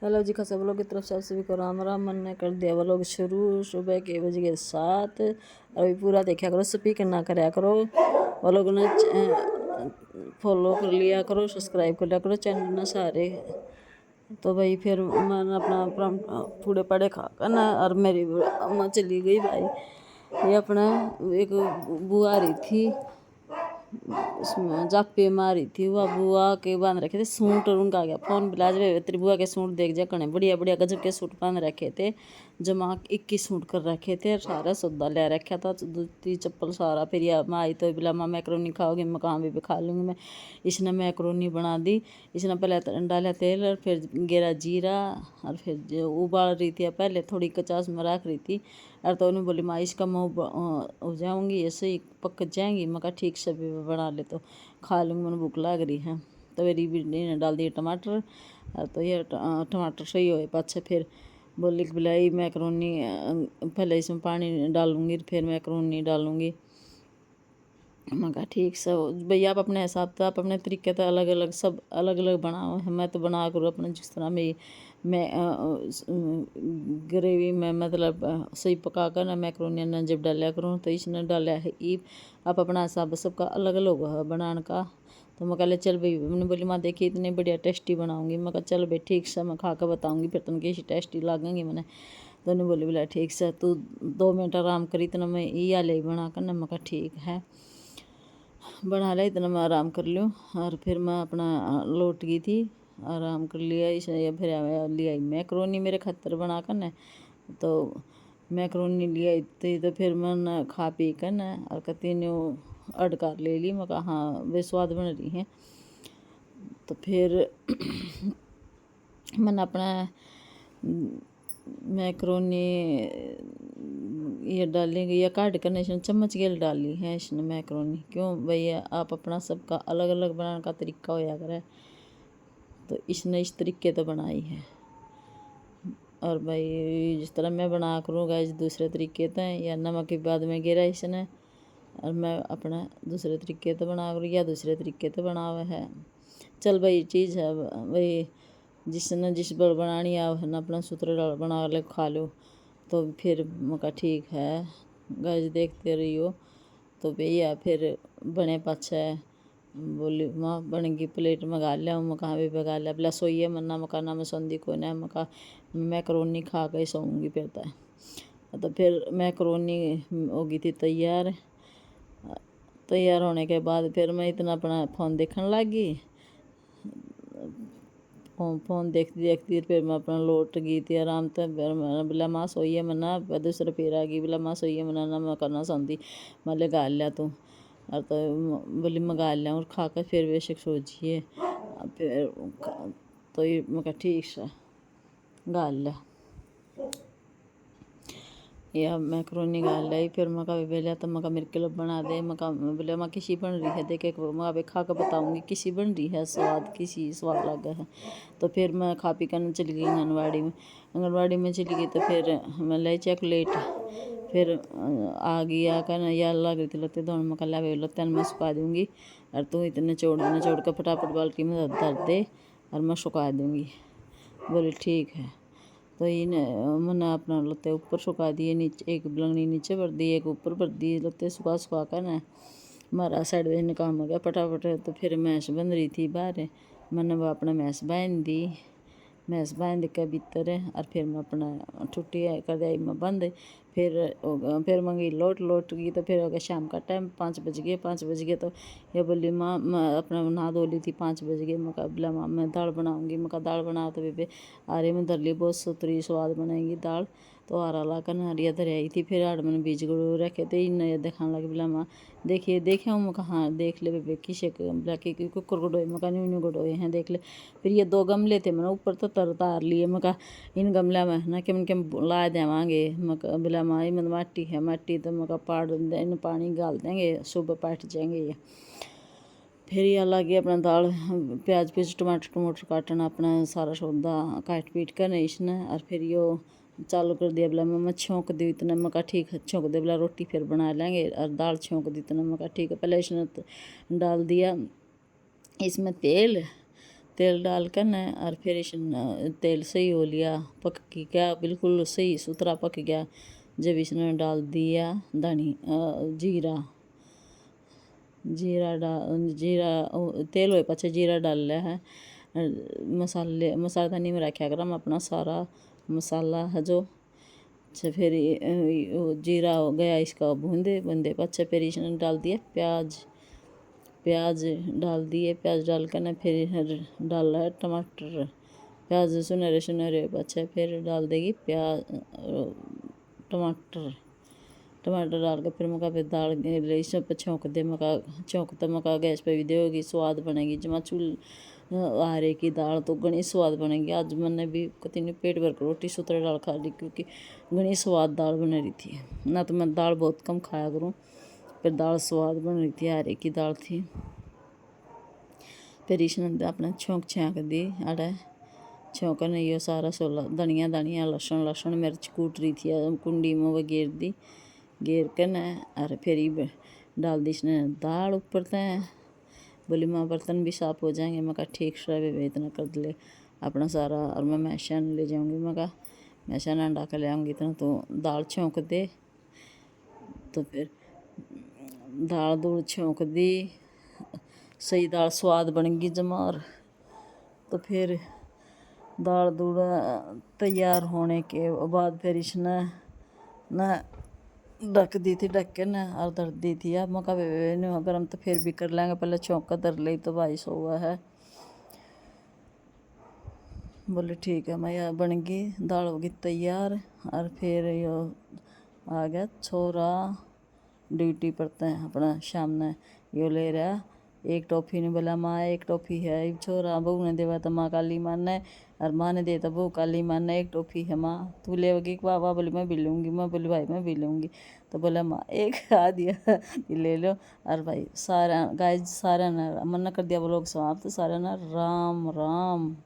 Hello जी, खसा vlog की तरफ से आप सभी को राम राम। मन ने कर दिया व्लॉग शुरू। सुबह के बज 7। अभी पूरा देखा करो, स्पीकर ना कराया करो, व्लॉग ने फॉलो कर लिया करो, सब्सक्राइब कर लिया करो चैनल ना सारे। तो भाई फिर मैंने अपना पूड़े पड़े खा कर ना, और मेरी अम्मा चली गई भाई। ये अपना एक बुआ आ रही थी, उसमें जापे मारी थी, वह बुआ के बांध रखे थे सूट। और उनका गया फोन बिलाज वे तेरी बुआ के सूट देख जा कने बढ़िया बढ़िया गजब के सूट बांध रखे थे। जमा 21 सूट कर रखे थे, सारा सौदा ले रखा था, जूती चप्पल सारा। फिर यह माँ आई तो बिला माँ मैक्रोनी खाओगी, मैं कहाँ भी खा लूँगी मैं। इसने मैक्रोनी बना दी। इसने पहले डाला तेल और फिर गिरा जीरा, और फिर उबाल रही थी पहले, थोड़ी कचास में रख रही थी। और तो उन्होंने बोली माँ इसका मुँह हो जाऊँगी, ऐसे ही पक जाएंगी। मैं कहा ठीक से भी बना ले तो खा लूँगी, मैंने भूख लग रही है। तो मेरी बेटी ने डाल दिए टमाटर, तो ये टमाटर सही हो पाछे। फिर बोली कि बिलाई मैक्रोनी पहले इसमें पानी डालूँगी फिर मैक्रोनी डालूँगी। मैं कहा ठीक से भैया, आप अपने हिसाब से, आप अपने तरीके से अलग अलग सब अलग अलग बनाओ है। मैं तो बना करूँ अपने जिस तरह मैं ग्रेवी में मतलब सही पका कर ना मैक्रोनी ने जब डाला करूँ, तो इसने डाला है ईब। आप अपना हिसाब सबका अलग अलग है बनाने का। तो मैं कहले चल भाई, मैंने बोली माँ देखी इतनी बढ़िया टेस्टी बनाऊँगी। मैं कहा चल भाई ठीक से, मैं खा कर बताऊँगी फिर तुम कैसी टेस्टी लागेंगी मैंने। तो उन्हें बोली बोला ठीक से, तू 2 मिनट आराम करी इतना मैं ये ले बना कर ना। मैं कहा ठीक है, बना लिया इतना मैं आराम कर लूँ। और फिर मैं अपना लौट गई थी, आराम कर लिया। इसे फिर लिया मैक्रोनी मेरे खतर बना कर न, तो मैक्रोनी लिया थी। तो फिर मैं खा पी कर न और कहती न्यू अड़कार ले ली। मैं कहा हाँ वे स्वाद बन रही हैं। तो फिर मैंने अपना मैक्रोनी ये डालेंगे या काट कर इसने चम्मच गेल डाली है इसने मैक्रोनी। क्यों भैया, आप अपना सबका अलग अलग बनाने का तरीका होया करे। तो इसने इस तरीके तो बनाई है। और भाई जिस तरह मैं बना करूँगा इस दूसरे तरीके तो या नमक के बाद में गिरा इसने, और मैं अपना दूसरे तरीके तो बना करूँ या दूसरे तरीके तो बना हुआ है। चल भाई चीज़ है भाई, जिसने जिस पर बनानी है ना अपना सूत्र बना ले खा लो। तो फिर मैं ठीक है गज देखते रहियो। तो भैया फिर बने पाछे बोली माँ बनेगी प्लेट मंगा लिया। मैं कहाँ भी मंगा लिया बोला सोइए मन्ना मकाना में सौंदी को ना। मैं कहा मैक्रोनी खा के सोऊंगी फिर तो फिर मैक्रोनी हो गई थी तैयार। तैयार होने के बाद फिर मैं इतना अपना फ़ोन देखने लगी। फ़ोन देखती देखती फिर मैं अपना लौट गई थी आराम से। फिर मैं बोला माँ सोइए मना, दूसरा फिर आ गई बोला माँ सोइए मना ना मैं करना सौंदी। मैं ले गा लिया तू, और तो बोली मंगा लिया और खा कर फिर बेशक सोचिए। फिर तो ये मैं कहा ठीक से गा लिया या मैक्रोनी गाल लाई। फिर मैं कहा बोलिया तो मैं मेरे किलो बना दे। मैं कहा बोले मैं किसी बन रही है देखे मैं खा कर बताऊँगी किसी बन रही है स्वाद किसी स्वाद लगा है। तो फिर मैं खा पी कर चली गई आंगनबाड़ी में। आंगनबाड़ी में चली गई तो फिर मैं लाई चॉकलेट। फिर आ गई आकर या लग रही थी लत्ते धोने। मैं कहा वे लत्ते मैं सुखा दूँगी और तू इतने निचोड़ कर फटाफट बाल्टी में धर दे और मैं सुखा दूँगी। बोले ठीक है। तो मैंने अपना लत्ते ऊपर सुखा दिए, नीचे एक बलंगनी नीचे भर दी एक ऊपर भर दी। लत्ते सुखा कर न हमारा साइड में काम हो गया फटाफट। तो फिर मैस बन रही थी बाहर, मैंने वो अपना मैस बांध दी। मैस बांध के भीतर और फिर मैं अपना छुट्टी कर दी मैं बंद। फिर मंगी लौट गई। तो फिर हो गया शाम का टाइम 5 बज गए। 5 बज गए तो ये बोली माँ मैं अपना नहा धो ली थी 5 बज गए। मैं कहा बोला माँ मैं दाल बनाऊँगी। मैं कहा दाल बनाओ तो बेबे आरे में धर ली बहुत सुथरी स्वाद बनाएगी दाल। तो आरा ला कर नारिया धर आई थी। फिर आड़ मैंने बीज गुड़ रखे थे इन दिखाने लगे बोला माँ देखिए देखे हूँ। मैं कहा हाँ देख ले बेबे किसे बोला कि कुकर गुडोए। मैं कहा न्यू गुडोए हैं देख ले। फिर ये 2 गमले थे मैंने ऊपर तो तार लिए। मैं कहा इन गमला में ना कि उनके ला देवांगे। मैं बोला माँ ये मतलब माटी है माटी तो मैं कहा पाड़ इन पानी गाल देंगे सुबह पाट जाएंगे ये। फिर ये लगे अपना दाल प्याज टमाटर काटना अपना सारा सौदा काट पीट कर इसने। और फिर यो चालू कर दिया बोला मैं छोंक दी इतना। मैं कहा ठीक है छोंक दे बोला रोटी फिर बना लेंगे और दाल छोंक दी इतना। मैं कहा ठीक है। पहले इसने डाल दिया इसमें तेल तेल डाल कर न और फिर तेल सही हो लिया, पक गया, बिल्कुल सही सुथरा पक गया। जब इसने डाल दिया जीरा, तेल हुए पाछे जीरा डाल लिया है। मसाला नहीं में रखा कर हम अपना सारा मसाला है जो। अच्छा फिर जीरा हो गया, इसका बूंदे पाछे फिर इसने डाल दिया प्याज डाल दिए। प्याज डाल कर ना फिर डाल रहा है टमाटर। प्याज सुनहरे पाछे फिर डाल देगी टमाटर डाल के फिर फिर दाल सब छौंक दे गैस पे भी देगी, स्वाद बनेगी। जमा आरे की दाल तो घनी स्वाद बनेगी। आज मैंने भी कती पेट भर कर रोटी सुतरे दाल खा ली, क्योंकि घनी स्वाद दाल बन रही थी। ना तो मैं दाल बहुत कम खाया करूँ, फिर दाल स्वाद बन रही थी, आरे की दाल थी। फिर इसने अपने छौंक दी आड़े छौंक ने यो सारा सोला धनिया लहसुन मिर्च कूट रही थी, कुंडी में वो घेर कर न और फिर डाल दी इसने दाल ऊपर तय। बोली माँ बर्तन भी साफ हो जाएंगे। मैं कहा ठीक से इतना कर ले अपना सारा, और मैं मैशान ले जाऊँगी। मैं कहा मैशान अंडा कर ले आऊँगी, इतना तो दाल छौंक दे। तो फिर दाल दूल छौंक दी, सही दाल स्वाद बनेगी जमार। तो फिर दाल दूल तैयार होने के बाद फिर इसने न ढक दी थी, ढक के न और धर दी थी। अब मका अगर हम तो फिर भी कर लेंगे, पहले छौंका धर ली तो भाई सो हुआ है। बोले ठीक है मैं बन गई दाल होगी तैयार। और फिर यो आ गया छोरा ड्यूटी पड़ते हैं अपना सामने, यो ले रहा एक टॉफ़ी ने। बोला माँ एक टॉफ़ी है। छोरा बहू ने देवा तो माँ काली माने, और माँ ने दे तो बहू काली माने। एक टॉफ़ी है माँ, तू लेगी बाबा? बोली मैं भी लूँगी। मैं बोली भाई मैं भी लूँगी। तो बोला माँ एक आ दिया ले लो। और भाई सारा गाइस सारा ना मन कर दिया ब्लॉग समाप्त। सारा ना राम राम।